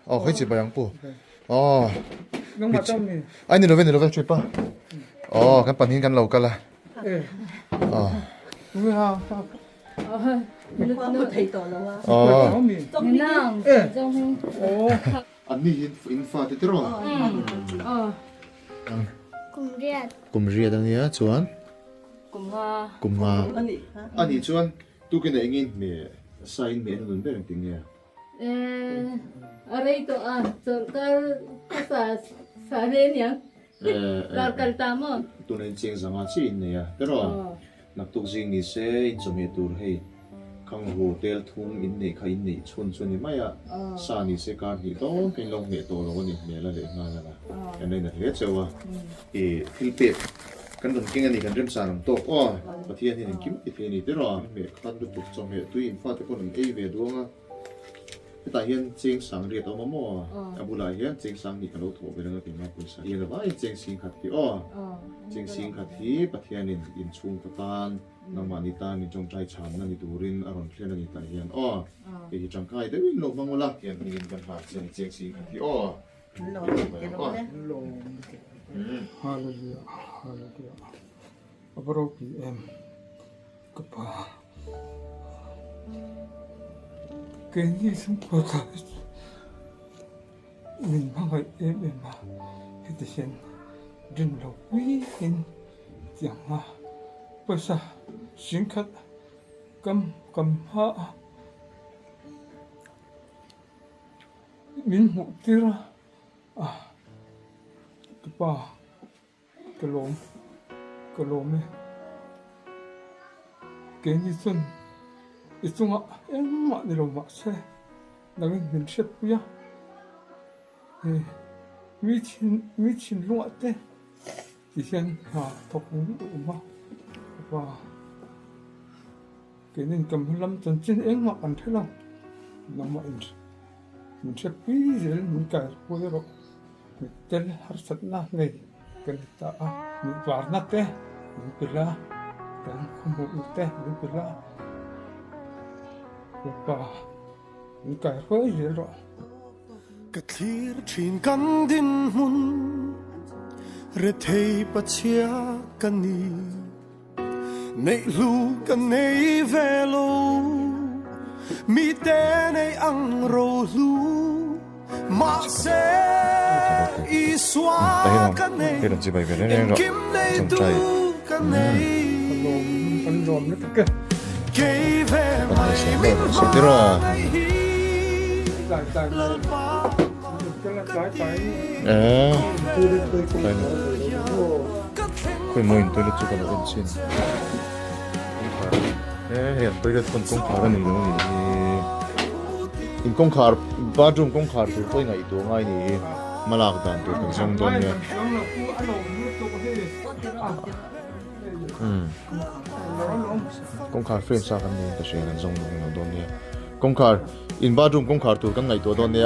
hơi chỉ bài pu oh nông mặt trong này anh đi đâu về chơi pa cái pan hin kan lâu cả là đúng không nó thấy to rồi á. mình năng trong anh đi in pha thì rồi cùng riêng đang nhớ chuan cùng nga anh đi chuan tu cái này nghe mẹ sign mẹ nó bên tiếng nghe ở đây to sa lên nhá kal tamo tu nên chênh rằng chi này à thế rồi nạp tục riêng ni sẽ in cho mẹ tu hay khang hotel thung in này khai in này chun ni mai à sa ni sẽ cả đi đó cái lòng mẹ to rồi ni mẹ là để ngang là cái này là hết rồi thì Philippines kan don kinga ni kan rem sa nam to pathian hin kim ti the ni te ro me khan du tu cho me tu in fa te ko nam ei ve duanga ta hian cheng sang ri to mo abula hian cheng sang ni ka lo tho be la ti ma pu sa ye la vai cheng sing khat ti cheng sing khat hi pathian in chung ta tan nama ni ta ni jong trai chan na ni turin aron thlen ni ta hian e hi changkai te win lo mangola hian ni kan ha cheng sing khat ti hallelujah hallelujah abro pm kapa cái gì cũng có cả mình mang cái em mà hết thì hiện đừng lâu quý hình chẳng mà bây giờ xin khát cầm hạ mình một tí ra cái bà cái lốm này cái gì xuân itu nggak emak di rumah saya, dengan bensin punya, micin luar teh, di sana topung rumah, apa, kini kemalam tensin emak kan telah, nama ini, bensin punya jadi muka punya ro, betul harus lah nih, kita warna teh, bila, dan kamu teh, bila. Ba, những cái hơi gì rồi. Cái thir trên căn đinh mun, rệt hay bắt chia căn ni, nay lu căn nay về lâu, mi tên nay ăn rô lu, mà sẽ y xóa căn này, em kim nay tu căn này, Anh lồm nó tất cả. kể về mày mình thế rồi Cái cái khơi mồi tôi là chụp vào bên trên hiện tôi là con công khảo này đúng không in công khảo bathroom công khảo tôi tôi ngày tôi ngay này mà lạc đàn tôi cũng xong tôi nha công khảo frame sa kan ni ta share kan zong ng don ni công khảo in bathroom công khảo tôi kan ngày tôi don ni